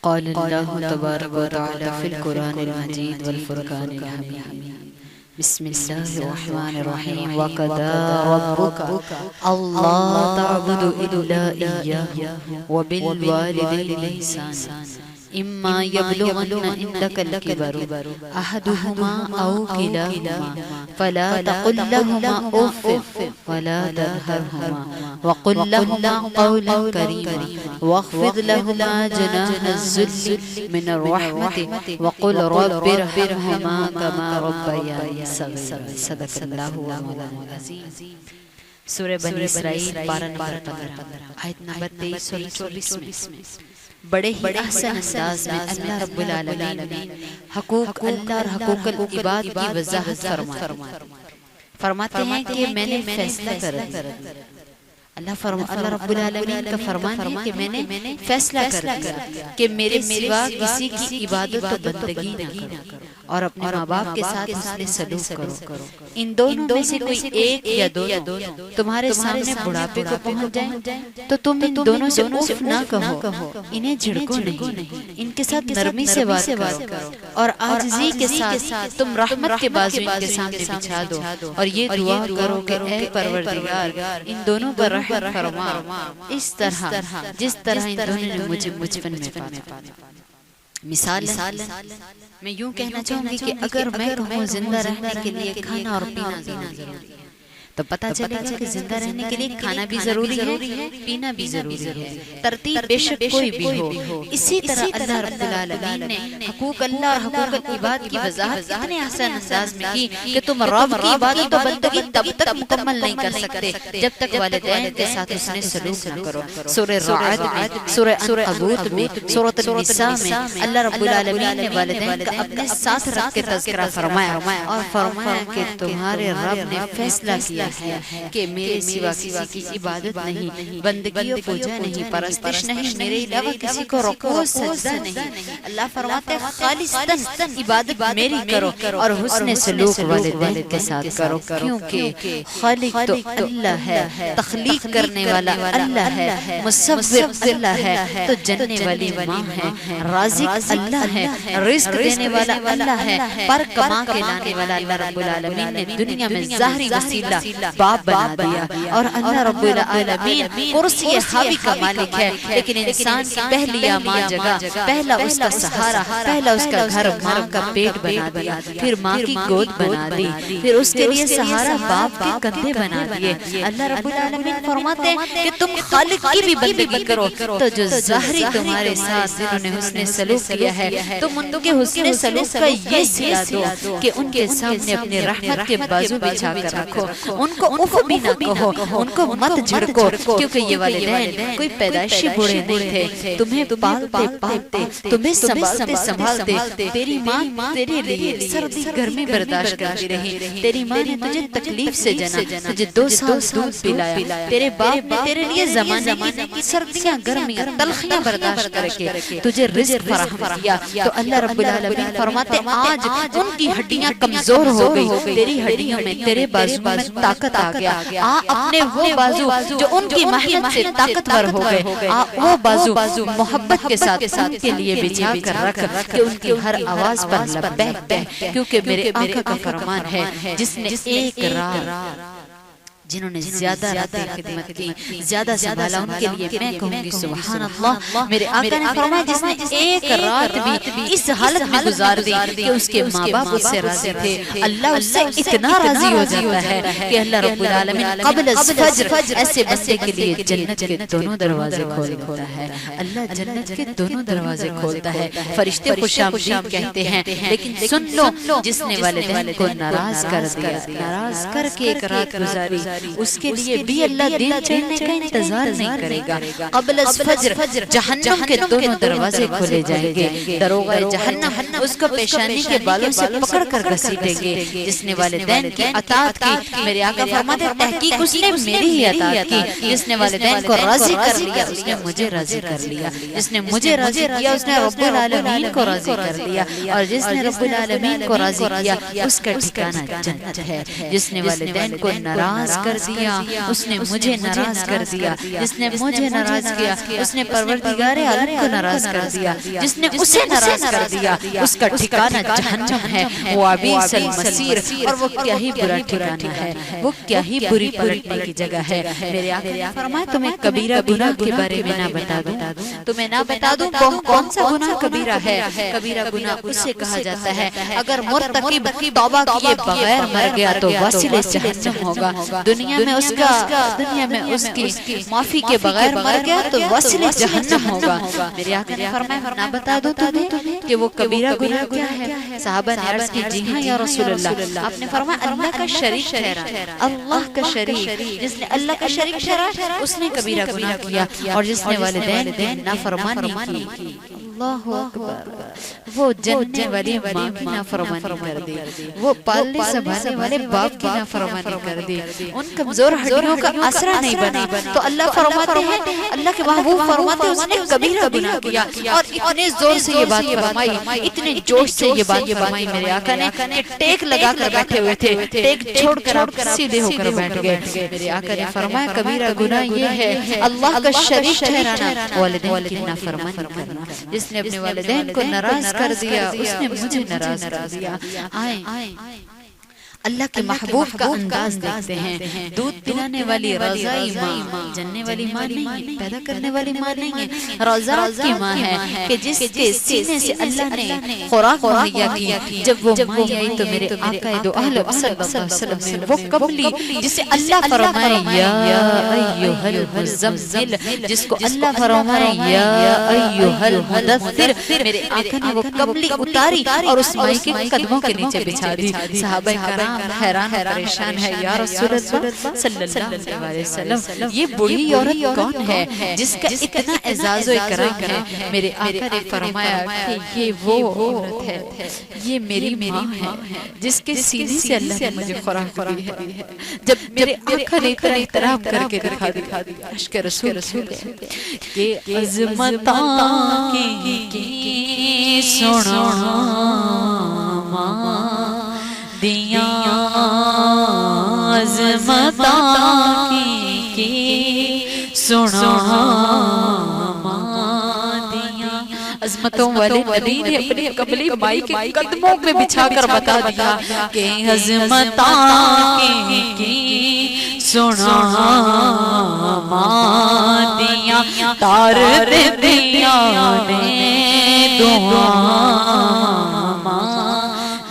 قال اللہ تبارک و تعالی فی القرآن المجید والفرقان الحمید بسم اللہ الرحمن الرحیم وَقَضَىٰ رَبُّكَ أَلَّا تَعْبُدُوا إِلَّا إِيَّاهُ وَبِالْوَالِدَيْنِ إِحْسَانًا إِمَّا يَبْلُغَنَّ عِندَكَ الْكِبَرَ أَحَدُهُمَا أَوْ كِلَاهُمَا فَلَا تَقُل لَّهُمَا أُفٍّ وَلَا تَنْهَرْهُمَا وَقُل لَّهُمَا قَوْلًا كَرِيمًا وَاخْفِضْ لَهُمَا جَنَاحَ الذُّلِّ مِنَ الرَّحْمَةِ وَقُل رَّبِّ ارْحَمْهُمَا كَمَا رَبَّيَانِي صغيرا صدق اللہ مولانا العظیم۔ سورہ بنی اسرائیل پارہ نمبر 15 آیت نمبر 23 اور 24 میں بڑے ہی احسن انداز میں اللہ رب العالمین نے حقوق اللہ اور حقوق العباد کی وضاحت فرماتے ہیں کہ میں نے فیصلہ کر دیا۔ اللہ رب العالمین کا فرمان ہے کہ میں نے فیصلہ کر دیا کہ میرے سوا کسی کی عبادت و بندگی نہ کرو اور اپنے ماں باپ کے ساتھ حسن سلوک کرو۔ ان دونوں میں سے کوئی ایک یا دونوں تمہارے سامنے بڑھاپے کو پہنچ جائیں تو تم ان دونوں سے اف نہ کہو، انہیں جھڑکو نہیں، ان کے ساتھ نرمی سے بات کرو اور عاجزی کے ساتھ تم رحمت کے بازو ان کے سامنے بچھا دو اور یہ دعا کرو کہ اے پروردگار ان دونوں پر رحم فرما، اس طرح جس طرح ان دونوں نے مجھے بچپن میں پالا۔ مثال میں یوں کہنا چاہوں گی کہ اگر میں کہوں زندہ رہنے کے لیے کھانا اور پینا ضروری ہے تو پتہ چلے گا کہ زندہ رہنے کے لیے کھانا بھی ضروری ہے، پینا بھی ضروری ہے، ترتیب بے شک کوئی بھی ہو۔ اسی طرح اللہ رب العالمین نے حقوق اللہ اور حقوق العباد کی وضاحت اتنے احسن انداز میں کی کہ تم رب کی عبادت و بندگی تب تک مکمل نہیں کر سکتے جب تک والدین کے ساتھ حسن سلوک نہ کرو۔ سورہ رعد میں، سورہ عنکبوت میں، سورۃ النساء میں اللہ رب العالمین نے والدین کا اپنے ساتھ رکھ کے تذکرہ فرمایا اور فرمایا کہ تمہارے رب نے فیصلہ کیا ہے کہ میرے سوا کسی کی عبادت نہیں، بندگی و پوجا نہیں، پرستش نہیں، میرے علاوہ کسی کو رکوع و سجدہ نہیں۔ اللہ فرماتے ہیں خالصتاً عبادت میری کرو اور حسن سلوک والدین کے ساتھ کرو، کیونکہ خالق تو اللہ ہے، تخلیق کرنے والا اللہ ہے، مصور اللہ ہے، تو جننے والی ماں ہے، رازق اللہ ہے، رزق دینے والا اللہ ہے، پر کما کے لانے والا اللہ رب العالمین نے دنیا میں ظاہری وسیلہ باپ بنا دیا اور اللہ رب العالمین کرسی حاوی کا مالک ہے، لیکن انسان کی پہلی ماں جگہ، پہلا اس کا سہارا، پہلا اس کا گھر ماں کا پیٹ بنا دیا، پھر ماں کی گود بنا دی، پھر اس کے لیے سہارا باپ کے کندھے بنا دیے۔ اللہ رب العالمین فرماتے ہیں کہ تم خالق کی بھی بندگی کرو تو جو ظاہری تمہارے ساتھ جنہوں نے حسن سلوک کیا ہے تم ان کے حسن سلوک کا یہ صلہ دو کہ ان کے سامنے اپنے رحمت کے بازو بچھا کر رکھو، ان کو اف بھی نہ کہو، ان کو مت جھڑکو، کیونکہ یہ والدین کوئی پیدائشی بوڑھے نہیں تھے، تمہیں پالتے پالتے، تمہیں سنبھالتے، تیری ماں تیرے لیے سردی گرمی برداشت کرتی رہی، تیری ماں نے تجھے تکلیف سے جنا، تجھے 2 سال دودھ پلایا، تیرے باپ نے تیرے لیے زمانے کی سردیاں گرمیاں تلخیاں برداشت کر کے تجھے رزق فراہم کیا۔ تو اللہ رب العالمین فرماتے آج ان کی ہڈیاں کمزور ہو گئی، تیری ہڈیوں میں، تیرے بازو میں طاقت آ گیا، اپنے وہ بازو جو ان کی محنت سے طاقتور ہو گئے، وہ بازو محبت کے ساتھ ان کے لیے بچھا کر رکھ کہ ان کی ہر آواز پر لبیک کہہ، کیونکہ میرے آقا کا فرمان ہے جس نے ایک رات جنہوں نے زیادہ راتیں خدمت کی، زیادہ سنبھالا، ان کے لیے میں کہوں گی سبحان اللہ۔ میرے آقا نے فرمایا جس نے ایک رات بھی اس حالت میں گزار دی کہ اس کے ماں باپ اس سے راضی تھے، اللہ اس سے اتنا راضی ہو جاتا ہے کہ اللہ رب العالمین قبل از فجر ایسے بندے کے لیے جنت کے دونوں دروازے کھول دیتا ہے۔ اللہ جنت کے دونوں دروازے کھولتا ہے، فرشتے خوش آمدید کہتے ہیں، لیکن سن لو جس نے والدین کو ناراض کر دیا، ناراض کر کے ایک رات گزاری، اس کے لیے بھی اللہ دن چڑھنے کا انتظار نہیں کرے گا۔ قبل از فجر جہنم کے دونوں دروازے کھولے جائیں گے، دروغہ جہنم اس کو پیشانی کے بالوں سے پکڑ کر گھسیٹیں گے۔ جس نے والدین کی اطاعت کی، میرے آقا فرماتے ہیں تحقیق اس نے میری ہی اطاعت کی، جس نے والدین کو راضی کر لیا اس نے مجھے راضی کر لیا، جس نے مجھے راضی کیا اس نے رب العالمین کو راضی کر لیا، اور جس نے رب العالمین کو راضی کیا اس کا ٹھکانہ جنت ہے۔ جس نے والدین کو ناراض کر کر دیا اس نے مجھے ناراض کر دیا، جس نے مجھے ناراض کیا اس نے پروردگار عالم کو ناراض کر دیا، جس نے اسے ناراض کر دیا اس کا ٹھکانہ جہنم ہے، وَبِئْسَ الْمَصِيرُ، اور وہ کیا ہی برا ٹھکانہ ہے، وہ کیا ہی بری پلٹنے کی جگہ ہے۔ میرے آقا نے فرمایا تمہیں کبیرہ گناہ کے بارے میں نہ بتا دوں، تمہیں نہ بتا دوں کون سا گناہ کبیرہ ہے؟ کبیرہ گناہ اسے کہا جاتا ہے اگر مرتکب توبہ کیے بغیر مر گیا تو واصل جہنم ہوگا، دنیا میں اس کی معافی کے بغیر مر گیا تو واصل جہنم ہوگا۔ میرے آقا نے فرمایا نہ بتا دوں تمہیں کہ وہ کبیرہ گناہ کیا ہے؟ صحابہ نے عرض کی جی ہاں یا رسول اللہ۔ آپ نے فرمایا اللہ کا شریک ٹھہرا، اللہ کا شریک، جس نے اللہ کا شریک ٹھہرا اس نے کبیرہ گناہ کیا، اور جس نے والدین کی نافرمانی کی، اللہ اکبر، وہ جننے والی ماں کی نافرمانی کر دی، وہ پالنے سنبھالنے والے باپ کی نافرمانی کر دی، ان کمزور ہڈیوں کا آسرا نہیں بنا، تو اللہ فرماتے ہیں، اللہ کے محبوب فرماتے ہیں اس نے کبیرہ گناہ کیا، اور اتنے زور سے یہ بات فرمائی، اتنے جوش سے یہ بات فرمائی میرے آقا نے کہ ٹیک لگا کر بیٹھے ہوئے تھے، ٹیک چھوڑ کر آپ سیدھے ہو کر بیٹھ گئے۔ میرے آقا نے فرمایا کبیرہ گناہ یہ ہے اللہ کا شریک ٹھہرانا، والدین کی نافرمانی کرنا، جس نے اپنے والدین کو ناراض کر دیا اس نے مجھے ناراض کر دیا۔ آئیں اللہ کے محبوب کا انداز دیکھتے ہیں، دودھ پلانے والی رضائی ماں، جننے والی ماں نہیں ہے، پیدا کرنے والی ماں نہیں ہے، رضاعت کی ماں ہے کہ جس کے سینے سے اللہ نے خوراک مہیا کی۔ جب وہ ماں آئی تو میرے آقا دو عالم صلی اللہ علیہ وسلم نے وہ قبلی جسے اللہ فرمائے یا ایھا المزمل، جس کو اللہ فرمائے یا ایھا المدثر، میرے آقا نے وہ قبلی اتاری اور اس ماں کے قدموں کے نیچے بچھا دی۔ صحابہ کرام حیران پریشان ہے، یا رسول اللہ صلی اللہ علیہ وسلم یہ بڑی عورت کون ہے جس کا اتنا اعزاز و اکرام ہے؟ میرے آقا نے فرمایا کہ یہ وہ عورت ہے، یہ میری ماں ہے جس کے سینے سے اللہ نے مجھے خوراک دی ہے۔ جب میرے آقا نے اتنا احترام کر کے دکھا دیا عشق رسول کہ عظمتاں کی سنا دیاں، عظمتاں کی سنا دیاں، عظمتوں والے نبی نے اپنے قبلی مائی کے قدموں میں بچھا کر بتا دیا کہ عظمتاں کی سنا دیاں، تار دیاں نے دعا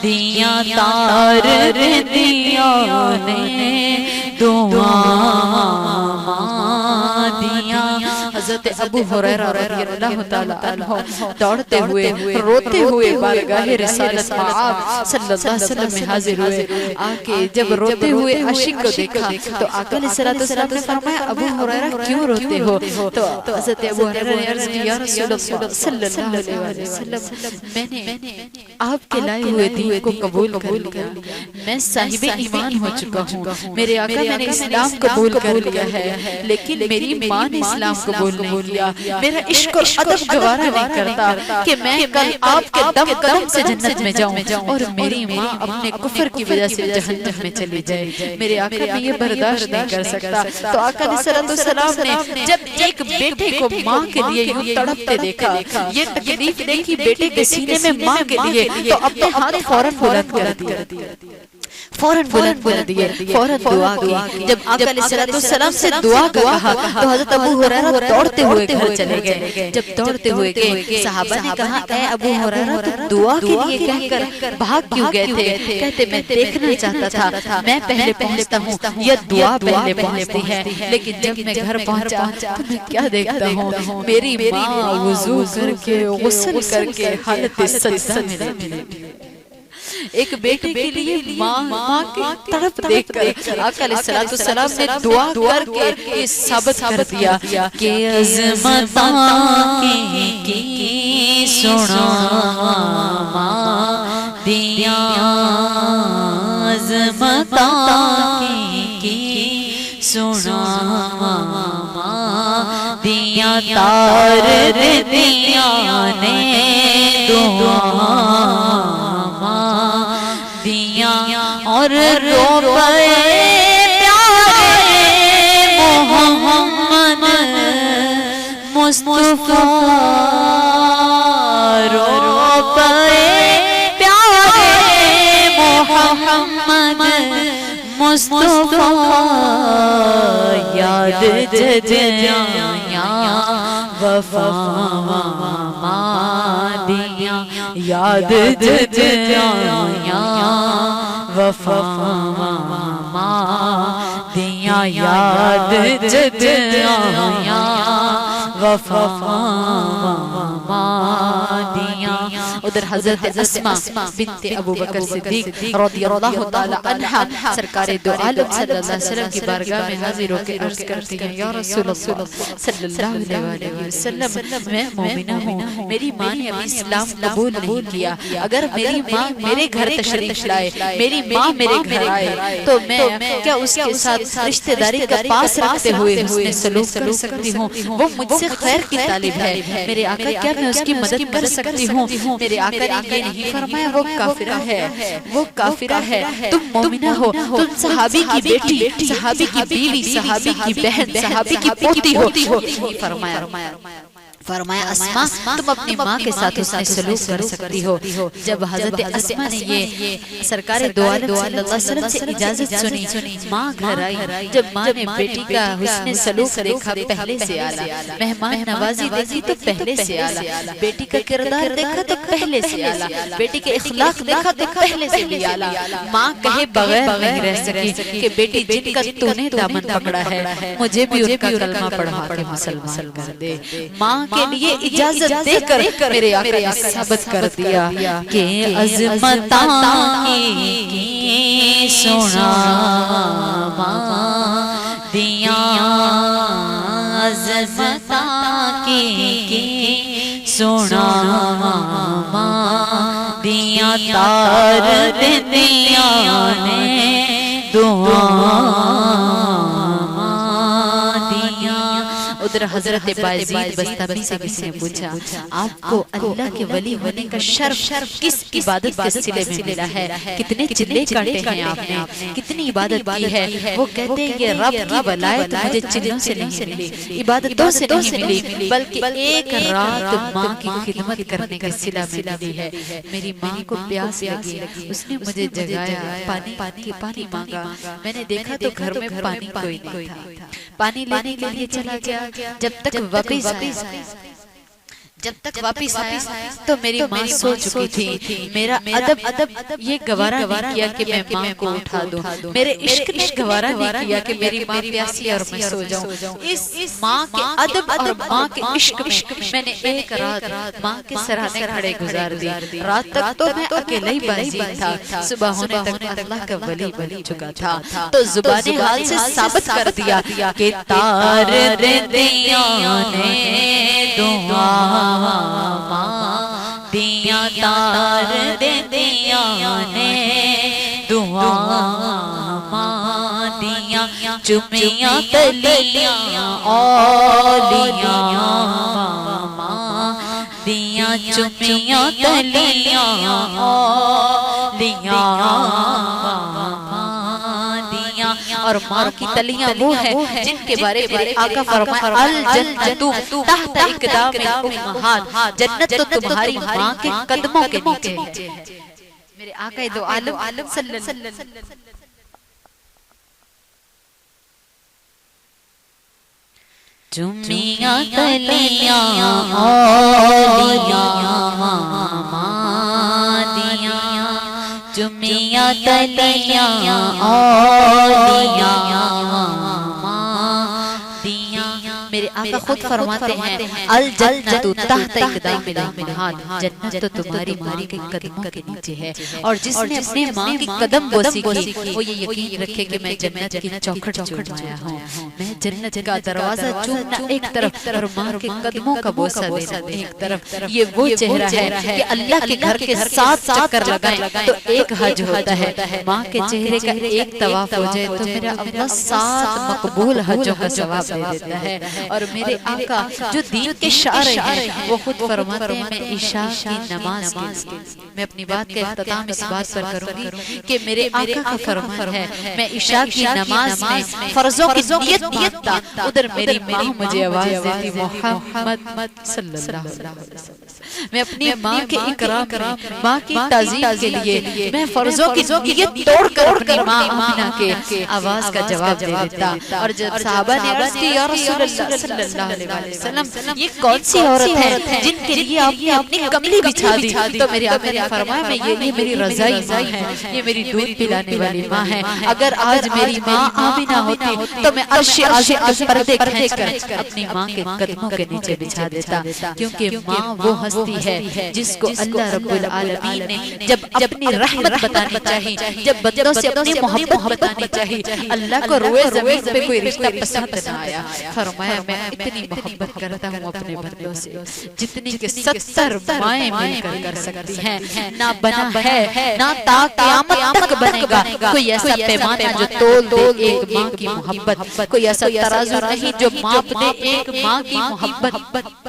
دیاں، تار دیاں نے دعا دیاں۔ حضرت ابو ہریرہ رضی اللہ تعالیٰ عنہ دوڑتے ہوئے روتے ہوئے بارگاہ رسالت آپ صلی اللہ علیہ وسلم میں حاضر ہوئے، آکے جب روتے ہوئے عاشق کو دیکھا تو آقا علیہ السلام نے فرمایا ابو ہریرہ کیوں روتے ہو؟ تو حضرت ابو ہریرہ نے عرض کی یا رسول اللہ صلی اللہ علیہ وسلم میں نے آپ کے لائے ہوئے دین کو قبول کر لیا، میں صاحب ایمان ہو چکا ہوں، میرے آقا میں نے اسلام قبول کر لیا ہے، لیکن میری ماں نے اسلام قبول نہیں کیا، میرا عشق اور ادب گوارا نہیں کرتا کہ میں کل آپ کے دم قدم سے جنت میں جاؤں اور میری ماں اپنے کفر کی وجہ سے جہنم میں چلی جائے، میرے آقا میں یہ برداشت نہیں کر سکتا۔ تو آقا علیہ السلام نے جب ایک بیٹے کو ماں کے لیے یوں تڑپتے دیکھا، یہ تکلیف دیکھی بیٹے کے سینے میں ماں کے لیے، تو اپنے ہاتھ فوراً بلند کر دیا، فوراً بلند کر دیے، فوراً دعا کی۔ جب آقا علیہ السلام سے دعا کہا تو حضرت ابو ہریرہ دوڑتے ہوئے گھر چلے گئے۔ جب دوڑتے ہوئے گئے صحابہ نے کہا اے ابو ہریرہ تو دعا کے لیے کہہ کر بھاگ کیوں گئے تھے؟ کہتے میں دیکھنا چاہتا تھا، میں پہلے پہنچتا ہوں یا دعا پہلے پہنچتی ہے، لیکن جب میں گھر پہنچا تو میں کیا دیکھتا ہوں، میری ماں وضو کر کے غسل کر کے حالت سجدہ میں لیٹی، ایک بیٹے کے لیے ماں کی تڑپ دیکھ کر آقا علیہ السلام نے دعا کر کے ثابت کر دیا کہ عظمتاں کی سنا دیاں، عظمتاں کی سنا دیاں، تار دیاں نے دعا دیاں، اور رو پے پیارے مصطفیٰ رو پے پیارے محمد مصطفیٰ یاد ججیاں وفا مادیاں یاد ججیاں وفا مادیاں یاد ججیاں وفا مادیاں. ادھر حضرت اسماء بنت ابو بکر صدیق رضی اللہ تعالی عنہا سرکار دو عالم صلی اللہ علیہ وسلم کی بارگاہ میں حاضر ہو کے عرض کرتی ہیں یا رسول اللہ صلی اللہ علیہ وسلم میں مومنہ ہوں، میری ماں نے ابھی اسلام قبول نہیں کیا، اگر میری ماں میرے گھر تشریف لائے، میری ماں میرے گھر آئے تو میں کیا اس کے ساتھ رشتہ داری کا پاس رکھتے ہوئے حسن سلوک کر سکتی ہوں؟ وہ مجھ سے خیر کی طالب ہے، میرے آقا کیا میں اس کی مدد کر سکتی ہوں؟ میرے آقا نے یہ نہیں فرمایا وہ کافرہ ہے، وہ کافرہ ہے، تم مومنہ ہو، تم صحابی کی بیٹی، صحابی کی بیوی، صحابی کی بہن، صحابی کی پوتی ہو. فرمایا اسماء تم اپنی ماں کے ساتھ حسن سلوک کر سکتی ہو. جب حضرت اسماء نے یہ سرکار دو عالم صلی اللہ علیہ وسلم سے اجازت سنی، ماں گھر آئی. جب ماں نے بیٹی کا حسن سلوک دیکھا پہلے سے اعلیٰ، مہمان نوازی دیکھی تو پہلے سے اعلیٰ، بیٹی کا کردار دیکھا تو پہلے سے اعلیٰ، بیٹی کے اخلاق دیکھا تو پہلے سے بھی اعلیٰ. ماں کہے بغیر نہیں رہ سکی کہ بیٹی جن کا تو نے دامن پکڑا ہے مجھے بھی ان کا کلمہ پڑھا کے مسلمان کر دے. ماں کے لیے اجازت دے کر میرے آقا نے ثابت کر دیا کہ عظمتاں کی سنا مادیاں، عظمتاں کی سنا مادیاں، تار دنیا نے دعا ادھر حضرت بایزید بستامی سے کسی نے پوچھا آپ کو اللہ کے ولی ہونے کا شرف کس عبادت کے صلے میں ملا ہے؟ کتنے چلے کاٹے ہیں آپ نے، کتنی عبادت کی ہے؟ وہ کہتے ہیں کہ رب کی ولایت مجھے چلوں سے نہیں ملی، عبادتوں سے نہیں ملی، بلکہ ایک رات ماں کی خدمت کرنے کا صلہ میں ملی ہے. میری ماں کو پیاس لگی، اس نے مجھے جگایا، پانی مانگا، میں نے دیکھا تو گھر میں پانی کوئی نہیں تھا، پانی لینے کے لیے چلا گیا. جب تک واپس آیا تو میری ماں سو چکی تھی. میرا ادب یہ گوارا نہیں کیا کہ میں ماں کو اٹھا دوں، میرے عشق نے گوارا نہیں کیا کہ میری ماں پیاسی اور میں سو جاؤں. اس ماں کے ادب اور ماں کے عشق میں نے ایک رات ماں کے سرانے کھڑے گزار دی. رات تک تو میں اکیلا ہی بازید تھا، صبح ہونے تک میں اللہ کا ولی بن چکا تھا. تو زبان حال سے ثابت کر دیا کہ تار دنیا نے دعا مادیاں، تار دنیا نے دعا مادیاں، چمیاں تلیاں اولیاں مادیاں، چمیاں تلیاں اولیاں مادیاں. اور ماں کی تلیاں وہ ہیں جن کے بارے میں آقا فرمایا الجنت تحت اقدام الامہات، جنت تو تمہاری ماں کے قدموں کے نیچے ہے. میرے آقا دو عالم صلی اللہ علیہ وسلم چمیاں تلیاں اولیاں مادیاں، چمیاں تلیاں اولیاں مادیاں. میرے آقا خود فرماتے ہیں الجنت تحت اقدام الامہات، جنت تو تمہاری ماں کے قدموں کے نیچے ہے. اور جس نے اپنے ماں کی قدم بوسی کی وہ یہ یقین رکھے کہ میں جنت کی چوکھٹ چوم آیا ہوں، میں جنت کا دروازہ چومنا ایک طرف اور ماں کے قدموں کا بوسہ دینا ایک طرف. یہ وہ چہرہ ہے کہ اللہ کے گھر کے 7 چکر لگائیں تو ایک حج ہوتا ہے. ماں کے چہرے کا ایک طواف ہو جائے تو میرا اللہ 7 مقبول حجوں کا ثواب دے دیتا ہے. اور میرے آقا جو دین کے شارع ہیں وہ خود فرماتے ہیں میں عشاء کی نماز کے میں اپنی بات کا اختتام اس بات پر کروں گی کہ میرے آقا کا فرمان ہے میں عشاء کی نماز میں فرضوں کی نیت مانتا ادھر میری ماں مجھے آواز دیتی محمد صلی اللہ علیہ وسلم میں اپنی ماں کے اکرام ماں کی تعظیم کے لیے میں فرضوں کی نیت توڑ کر اپنی ماں آمنہ کے آواز کا جواب دے دیتا اور جب صحابہ نے عرض کی یا رسول اللہ صلی اللہ علیہ وسلم یہ کون سی عورت ہے جن کے لیے آپ نے اپنی کملی بچھا دی تو میرے آقا نے فرمایا میں یہ میری رضائی ماں ہے یہ میری دودھ پلانے والی ماں ہے اگر آج میری ماں آمنہ ہوتی تو میں عرش عظیم کے پردے کھینچ کر اپنی ماں کے قدموں کے نیچے بچھا دیتا کیونکہ ماں وہ ہستی ہے جس کو اللہ رب العالمین نے جب اپنی رحمت بتانی چاہی جب بندوں سے اپنی محبت بتانی چاہی اللہ کو روئے زمین پہ کوئی رشتہ پسند نہ آیا فرمایا میں اتنی محبت کرتا ہوں اپنے بندوں سے جتنی کہ 70 مائیں مل کر کر سکتی ہیں نہ بنا ہے نہ تا قیامت تک بنے گا کوئی ایسا پیمانہ جو تول دے ایک ماں کی محبت کوئی ایسا ترازو نہیں جو ماپ دے ایک ماں کی محبت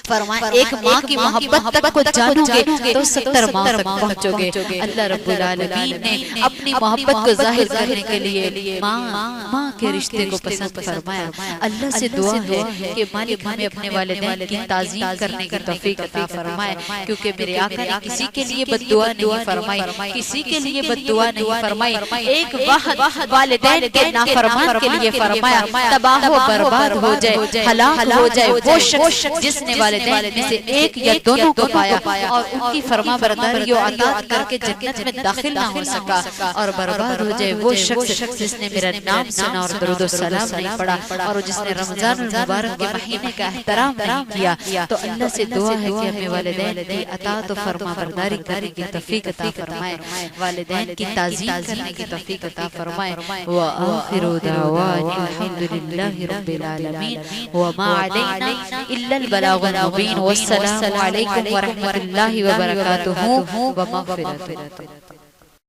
فرمائے ایک ماں کی محبت تک کو جانو گے تو 70 ماں تک پہنچو گے اللہ رب العالمین نے اپنی محبت کو ظاہر کرنے کے لیے ماں کے رشتے کو پسند فرمایا اللہ سے دعا ہے کہ مالک ہمیں اپنے والدین کی تعظیم کرنے کی توفیق عطا فرمائے کیونکہ میرے آقا نے کسی کے لیے بد دعا نہیں فرمائی کسی کے لیے بد دعا نہیں فرمائی ایک واحد والدین کے نافرمان کے لیے فرمایا تباہ و برباد ہو جائے ہلاک ہو جائے وہ شخص جس نے والدین میں سے ایک یا دونوں کو پایا اور ان کی فرما برداری و اطاعت کر کے جنت میں داخل نہ ہو سکا اور برباد ہو جائے وہ شخص جس نے میرا نام سنا اور درود و سلام نہیں پڑھا اور جس نے رمضان المبارک کے مہینے کا احترام نہیں کیا تو اللہ سے دعا ہے کہ ہمیں والدین کی اطاعت و فرما برداری کرنے کی توفیق عطا فرمائے والدین کی تعظیم کرنے کی توفیق عطا فرمائے وآخر دعوانا الحمدللہ رب العالمین وما علینا الا البلاغ المبین والسلام علیکم ورحمۃ اللہ وبرکاتہ ومغفرۃ